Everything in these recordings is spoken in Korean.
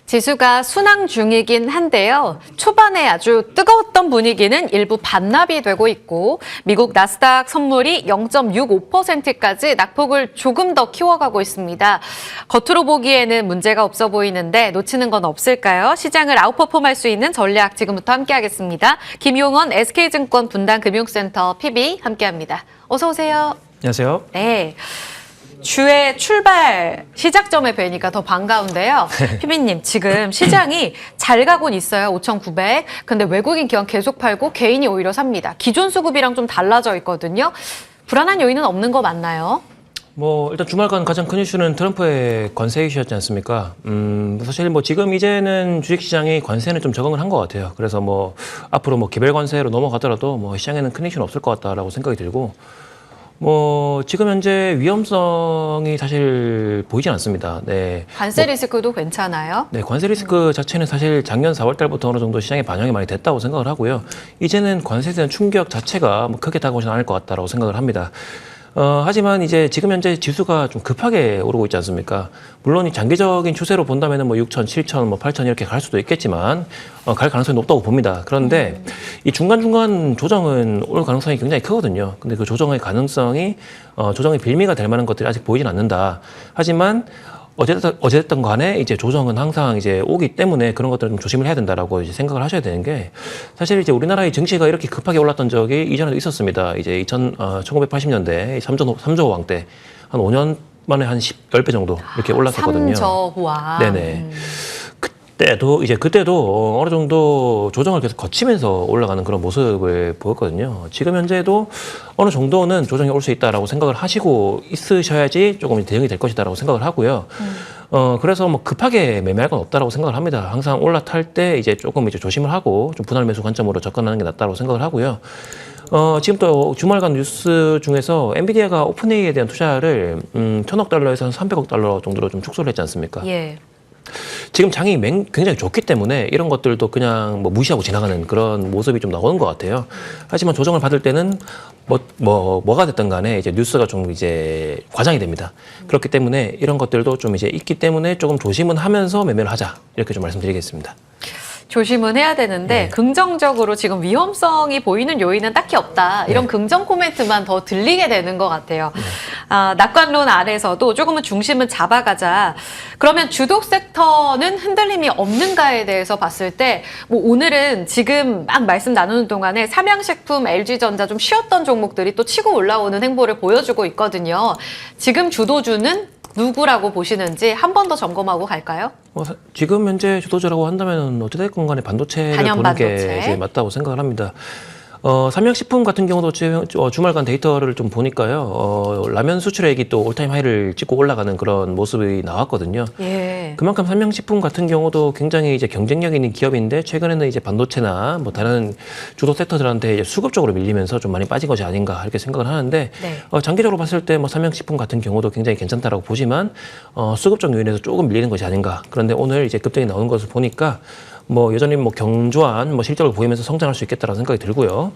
지수가 순항 중이긴 한데요. 초반에 아주 뜨거웠던 분위기는 일부 반납이 되고 있고 미국 나스닥 선물이 0.65%까지 낙폭을 조금 더 키워가고 있습니다. 겉으로 보기에는 문제가 없어 보이는데 놓치는 건 없을까요? 시장을 아웃퍼폼할 수 있는 전략 지금부터 함께하겠습니다. 김용원 SK증권 분당금융센터 PB 함께합니다. 어서 오세요. 안녕하세요. 네. 주의 출발 시작점에 뵈니까 더 반가운데요. 피비님, 지금 시장이 잘 가곤 있어요. 5,900. 근데 외국인 기관 계속 팔고 개인이 오히려 삽니다. 기존 수급이랑 좀 달라져 있거든요. 불안한 요인은 없는 거 맞나요? 일단 주말간 가장 큰 이슈는 트럼프의 관세 이슈였지 않습니까? 사실 지금 이제는 주식시장이 관세는 좀 적응을 한 것 같아요. 그래서 앞으로 개별 관세로 넘어가더라도 시장에는 큰 이슈는 없을 것 같다라고 생각이 들고, 지금 현재 위험성이 사실 보이진 않습니다. 네. 관세 리스크도 괜찮아요? 네, 관세 리스크 자체는 사실 작년 4월 달부터 어느 정도 시장에 반영이 많이 됐다고 생각을 하고요. 이제는 관세에 대한 충격 자체가 크게 다가오진 않을 것 같다라고 생각을 합니다. 하지만 이제 지금 현재 지수가 좀 급하게 오르고 있지 않습니까? 물론 이 장기적인 추세로 본다면은 6천, 7천, 8천 이렇게 갈 수도 있겠지만, 갈 가능성이 높다고 봅니다. 그런데 이 중간중간 조정은 올 가능성이 굉장히 크거든요. 근데 그 조정의 가능성이, 조정의 빌미가 될 만한 것들이 아직 보이진 않는다. 하지만, 어쨌든 간에 이제 조정은 항상 이제 오기 때문에 그런 것들을 좀 조심을 해야 된다라고 이제 생각을 하셔야 되는 게, 사실 이제 우리나라의 증시가 이렇게 급하게 올랐던 적이 이전에도 있었습니다. 이제 1980년대 3조 호황 때 한 5년 만에 한 10배 정도 이렇게 올랐었거든요. 3조 호황. 네네. 그때도 어느 정도 조정을 계속 거치면서 올라가는 그런 모습을 보였거든요. 지금 현재도 어느 정도는 조정이 올 수 있다라고 생각을 하시고 있으셔야지 조금 대응이 될 것이다라고 생각을 하고요. 그래서 급하게 매매할 건 없다라고 생각을 합니다. 항상 올라탈 때 이제 조금 조심을 하고 좀 분할 매수 관점으로 접근하는 게 낫다고 생각을 하고요. 지금 또 주말간 뉴스 중에서 엔비디아가 오픈AI에 대한 투자를 1,000억 달러에서 한 300억 달러 정도로 좀 축소를 했지 않습니까? 예. 지금 장이 굉장히 좋기 때문에 이런 것들도 그냥 무시하고 지나가는 그런 모습이 좀 나오는 것 같아요. 하지만 조정을 받을 때는 뭐가 됐든 간에 이제 뉴스가 좀 이제 과장이 됩니다. 그렇기 때문에 이런 것들도 좀 이제 있기 때문에 조금 조심은 하면서 매매를 하자. 이렇게 좀 말씀드리겠습니다. 조심은 해야 되는데 네. 긍정적으로 지금 위험성이 보이는 요인은 딱히 없다. 이런 네. 긍정 코멘트만 더 들리게 되는 것 같아요. 네. 낙관론 아래서도 조금은 중심은 잡아가자. 그러면 주독 섹터는 흔들림이 없는가에 대해서 봤을 때 오늘은 지금 막 말씀 나누는 동안에 삼양식품, LG전자 좀 쉬었던 종목들이 또 치고 올라오는 행보를 보여주고 있거든요. 지금 주도주는 누구라고 보시는지 한 번 더 점검하고 갈까요? 지금 현재 주도주라고 한다면 어찌됐건 간에 반도체를 단연 보는 게 반도체. 이제 맞다고 생각을 합니다. 삼양식품 같은 경우도 주말간 데이터를 좀 보니까요. 라면 수출액이 또 올타임 하이를 찍고 올라가는 그런 모습이 나왔거든요. 예. 그만큼 삼양식품 같은 경우도 굉장히 이제 경쟁력 있는 기업인데 최근에는 이제 반도체나 다른 주도 섹터들한테 이제 수급적으로 밀리면서 좀 많이 빠진 것이 아닌가 이렇게 생각을 하는데 네. 장기적으로 봤을 때 삼양식품 같은 경우도 굉장히 괜찮다라고 보지만 수급적 요인에서 조금 밀리는 것이 아닌가. 그런데 오늘 이제 급등이 나오는 것을 보니까 여전히 견조한 실적을 보이면서 성장할 수 있겠다라는 생각이 들고요.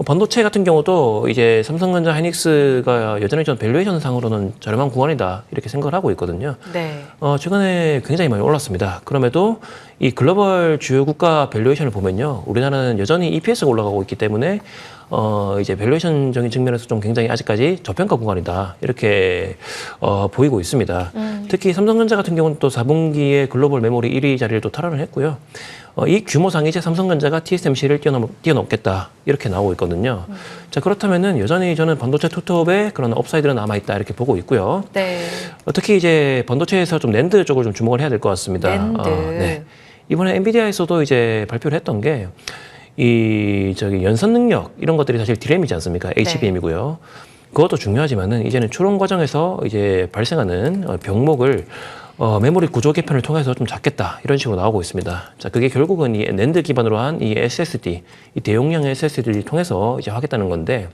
반도체 같은 경우도 이제 삼성전자, 하이닉스가 여전히 좀 밸류에이션 상으로는 저렴한 구간이다 이렇게 생각을 하고 있거든요. 네. 최근에 굉장히 많이 올랐습니다. 그럼에도 이 글로벌 주요 국가 밸류에이션을 보면요, 우리나라는 여전히 EPS가 올라가고 있기 때문에 이제 밸류에이션적인 측면에서 좀 굉장히 아직까지 저평가 구간이다 이렇게 보이고 있습니다. 특히 삼성전자 같은 경우는 또 4분기에 글로벌 메모리 1위 자리를 또 탈환을 했고요. 이 규모상 이제 삼성전자가 TSMC를 뛰어넘겠다 이렇게 나오고 있거든요. 자, 그렇다면은 여전히 저는 반도체 투톱에 그런 업사이드는 남아 있다 이렇게 보고 있고요. 네. 특히 이제 반도체에서 좀 낸드 쪽을 좀 주목을 해야 될 것 같습니다. 낸드. 네. 이번에 엔비디아에서도 이제 발표를 했던 게 연산 능력 이런 것들이 사실 DRAM이지 않습니까? HBM이고요. 그것도 중요하지만은 이제는 추론 과정에서 이제 발생하는 병목을 메모리 구조 개편을 통해서 좀 잡겠다 이런 식으로 나오고 있습니다. 자, 그게 결국은 이 낸드 기반으로 한 이 SSD, 이 대용량의 SSD를 통해서 이제 하겠다는 건데,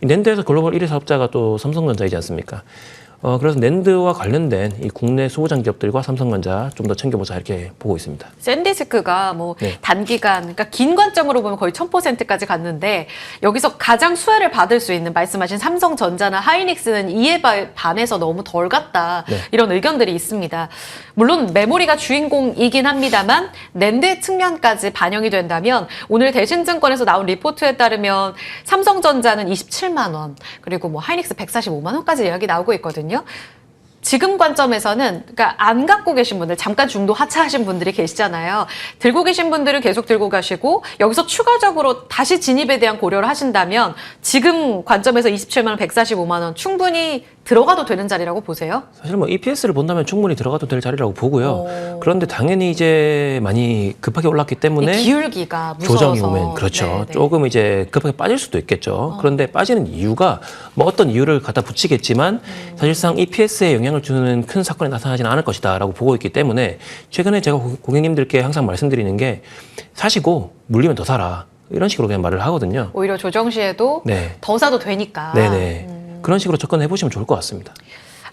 이 낸드에서 글로벌 1위 사업자가 또 삼성전자이지 않습니까? 그래서 낸드와 관련된 이 국내 소부장 기업들과 삼성전자 좀 더 챙겨보자 이렇게 보고 있습니다. 샌디스크가 뭐 네. 단기간, 그러니까 긴 관점으로 보면 거의 1000%까지 갔는데 여기서 가장 수혜를 받을 수 있는 말씀하신 삼성전자나 하이닉스는 이에 반해서 너무 덜 갔다. 네. 이런 의견들이 있습니다. 물론 메모리가 주인공이긴 합니다만 낸드 측면까지 반영이 된다면 오늘 대신증권에서 나온 리포트에 따르면 삼성전자는 27만 원, 그리고 뭐 하이닉스 145만 원까지 예약이 나오고 있거든요. 지금 관점에서는 그러니까 안 갖고 계신 분들, 잠깐 중도 하차하신 분들이 계시잖아요. 들고 계신 분들은 계속 들고 가시고 여기서 추가적으로 다시 진입에 대한 고려를 하신다면 지금 관점에서 27만 원, 145만 원 충분히 들어가도 되는 자리라고 보세요? 사실 뭐 EPS를 본다면 충분히 들어가도 될 자리라고 보고요. 오. 그런데 당연히 이제 많이 급하게 올랐기 때문에 기울기가 무서워서. 조정이 오면 그렇죠. 네, 네. 조금 이제 급하게 빠질 수도 있겠죠. 그런데 빠지는 이유가 뭐 어떤 이유를 갖다 붙이겠지만 사실상 EPS에 영향을 주는 큰 사건이 나타나지는 않을 것이다라고 보고 있기 때문에 최근에 제가 고객님들께 항상 말씀드리는 게 사시고 물리면 더 사라. 이런 식으로 그냥 말을 하거든요. 오히려 조정 시에도 네. 더 사도 되니까. 네네. 그런 식으로 접근해 보시면 좋을 것 같습니다.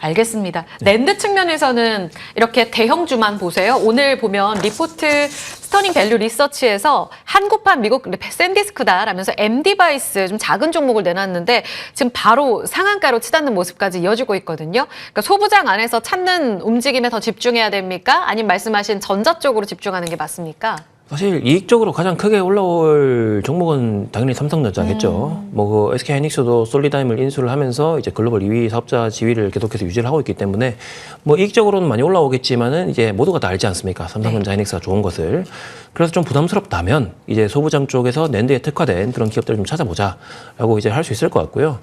알겠습니다. 낸드 측면에서는 이렇게 대형주만 보세요. 오늘 보면 리포트 스터닝 밸류 리서치에서 한국판 미국 샌디스크다라면서 M디바이스 좀 작은 종목을 내놨는데 지금 바로 상한가로 치닫는 모습까지 이어지고 있거든요. 그러니까 소부장 안에서 찾는 움직임에 더 집중해야 됩니까? 아니면 말씀하신 전자 쪽으로 집중하는 게 맞습니까? 사실 이익적으로 가장 크게 올라올 종목은 당연히 삼성전자겠죠. 뭐 그 SK하이닉스도 솔리다임을 인수를 하면서 이제 글로벌 2위 사업자 지위를 계속해서 유지를 하고 있기 때문에 뭐 이익적으로는 많이 올라오겠지만은 이제 모두가 다 알지 않습니까? 삼성전자, 하이닉스가 좋은 것을. 그래서 좀 부담스럽다면 이제 소부장 쪽에서 낸드에 특화된 그런 기업들을 좀 찾아보자라고 이제 할 수 있을 것 같고요.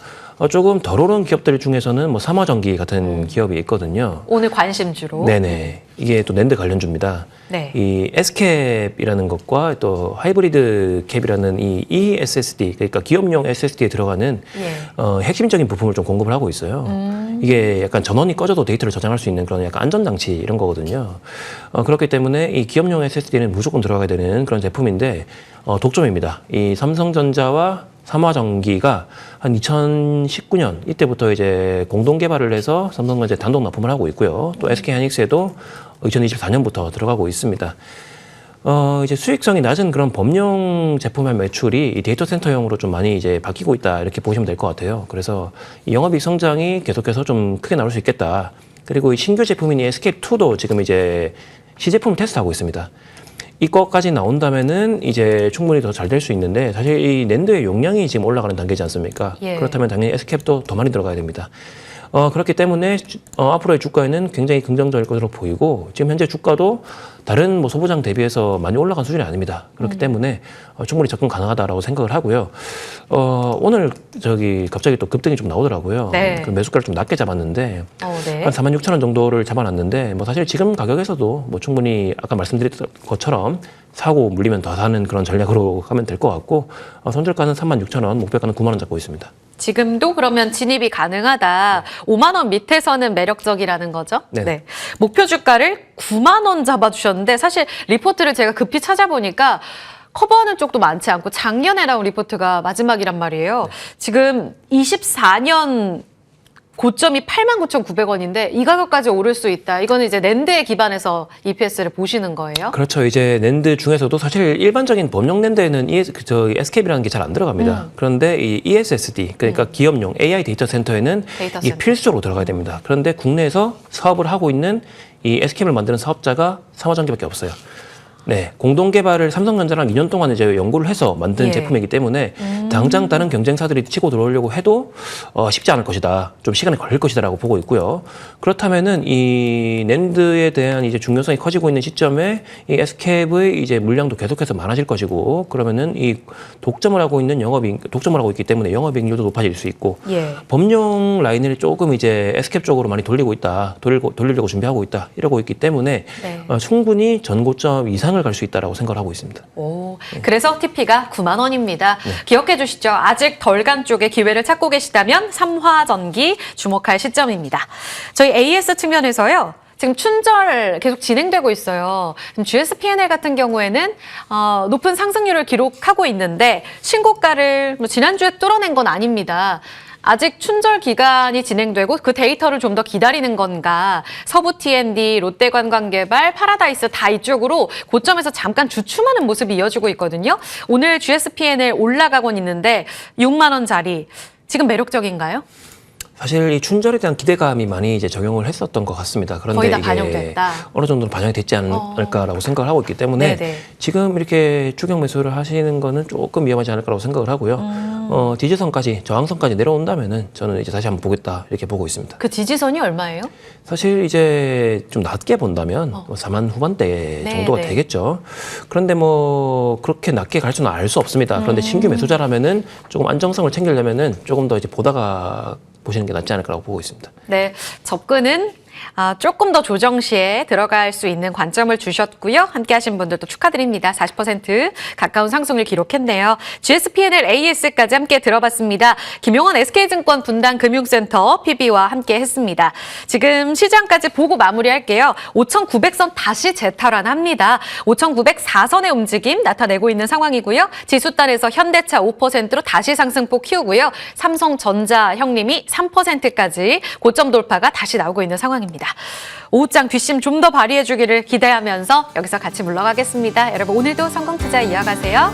조금 덜 오른 기업들 중에서는 뭐 삼화전기 같은 기업이 있거든요. 오늘 관심주로. 네네. 이게 또 낸드 관련주입니다. 네. 이 S캡이라는 것과 또 하이브리드 캡이라는 이 eSSD, 그러니까 기업용 SSD에 들어가는 예. 핵심적인 부품을 좀 공급을 하고 있어요. 이게 약간 전원이 꺼져도 데이터를 저장할 수 있는 그런 약간 안전장치 이런 거거든요. 그렇기 때문에 이 기업용 SSD는 무조건 들어가야 되는 그런 제품인데 독점입니다. 이 삼성전자와 삼화전기가 한 2019년 이때부터 이제 공동 개발을 해서 삼성전자에 단독 납품을 하고 있고요. 또 SK하이닉스에도 2024년부터 들어가고 있습니다. 이제 수익성이 낮은 그런 범용 제품의 매출이 이 데이터 센터용으로 좀 많이 이제 바뀌고 있다 이렇게 보시면 될 것 같아요. 그래서 이 영업이익 성장이 계속해서 좀 크게 나올 수 있겠다. 그리고 이 신규 제품인 이 SK2도 지금 이제 시제품을 테스트하고 있습니다. 이거까지 나온다면은 이제 충분히 더 잘 될 수 있는데 사실 이 낸드의 용량이 지금 올라가는 단계지 않습니까? 예. 그렇다면 당연히 S캡도 더 많이 들어가야 됩니다. 그렇기 때문에 앞으로의 주가에는 굉장히 긍정적일 것으로 보이고 지금 현재 주가도 다른 뭐 소부장 대비해서 많이 올라간 수준이 아닙니다. 그렇기 때문에 충분히 접근 가능하다라고 생각을 하고요. 오늘 갑자기 또 급등이 좀 나오더라고요. 네. 그 매수가를 좀 낮게 잡았는데 네. 한 46,000원 정도를 잡아놨는데 뭐 사실 지금 가격에서도 뭐 충분히 아까 말씀드렸던 것처럼 사고 물리면 더 사는 그런 전략으로 가면 될 것 같고 손절가는 36,000원, 목표가는 9만 원 잡고 있습니다. 지금도 그러면 진입이 가능하다. 5만 원 밑에서는 매력적이라는 거죠? 네. 네. 목표 주가를 9만 원 잡아주셨는데 사실 리포트를 제가 급히 찾아보니까 커버하는 쪽도 많지 않고 작년에 나온 리포트가 마지막이란 말이에요. 지금 24년 고점이 89,900원인데 이 가격까지 오를 수 있다. 이거는 이제 낸드에 기반해서 EPS를 보시는 거예요? 그렇죠. 이제 낸드 중에서도 사실 일반적인 범용 낸드에는 S캡이라는 게 잘 안 들어갑니다. 그런데 이 eSSD, 그러니까 기업용 AI 데이터 센터에는 데이터 이게 센터. 필수적으로 들어가야 됩니다. 그런데 국내에서 사업을 하고 있는 이 S캡을 만드는 사업자가 삼화전기밖에 없어요. 네, 공동 개발을 삼성전자랑 2년 동안 이제 연구를 해서 만든 예. 제품이기 때문에 당장 다른 경쟁사들이 치고 들어오려고 해도 쉽지 않을 것이다. 좀 시간이 걸릴 것이다라고 보고 있고요. 그렇다면은 이 낸드에 대한 이제 중요성이 커지고 있는 시점에 이 S캡의 이제 물량도 계속해서 많아질 것이고 그러면은 이 독점을 하고 있기 때문에 영업이익률도 높아질 수 있고 예. 범용 라인을 조금 이제 S캡 쪽으로 많이 돌리려고 준비하고 있다. 이러고 있기 때문에 네. 충분히 전고점 이상을 갈 수 있다라고 생각을 하고 있습니다. 오, 그래서 TP가 9만 원입니다. 기억해 주시죠. 아직 덜 간 쪽에 기회를 찾고 계시다면 삼화전기 주목할 시점입니다. 저희 AS 측면에서요. 지금 춘절 계속 진행되고 있어요. 지금 GSP&L 같은 경우에는 높은 상승률을 기록하고 있는데 신고가를 지난주에 뚫어낸 건 아닙니다. 아직 춘절 기간이 진행되고 그 데이터를 좀 더 기다리는 건가? 서부 T&D, 롯데관광개발, 파라다이스 다 이쪽으로 고점에서 잠깐 주춤하는 모습이 이어지고 있거든요. 오늘 GSP&L 올라가곤 있는데 6만 원짜리 지금 매력적인가요? 사실 이 춘절에 대한 기대감이 많이 이제 적용을 했었던 것 같습니다. 그런데 거의 다 이게 반영됐다. 어느 정도는 반영이 됐지 않을까라고 생각을 하고 있기 때문에 네네. 지금 이렇게 추격 매수를 하시는 거는 조금 위험하지 않을까라고 생각을 하고요. 지지선까지 저항선까지 내려온다면은 저는 이제 다시 한번 보겠다 이렇게 보고 있습니다. 그 지지선이 얼마예요? 사실 이제 좀 낮게 본다면 4만 후반대 네, 정도가 네. 되겠죠. 그런데 뭐 그렇게 낮게 갈 수는 알 수 없습니다. 그런데 신규 매수자라면은 조금 안정성을 챙기려면은 조금 더 이제 보다가 보시는 게 낫지 않을까라고 보고 있습니다. 네, 접근은 조금 더 조정 시에 들어갈 수 있는 관점을 주셨고요. 함께 하신 분들도 축하드립니다. 40% 가까운 상승을 기록했네요. GSP&L AS까지 함께 들어봤습니다. 김용원 SK증권 분당 금융센터 PB와 함께 했습니다. 지금 시장까지 보고 마무리할게요. 5,900선 다시 재탈환합니다. 5,904선의 움직임 나타내고 있는 상황이고요. 지수단에서 현대차 5%로 다시 상승폭 키우고요. 삼성전자 형님이 3%까지 고점 돌파가 다시 나오고 있는 상황입니다. 오후장 뒷심 좀 더 발휘해 주기를 기대하면서 여기서 같이 물러가겠습니다. 여러분 오늘도 성공 투자 이어가세요.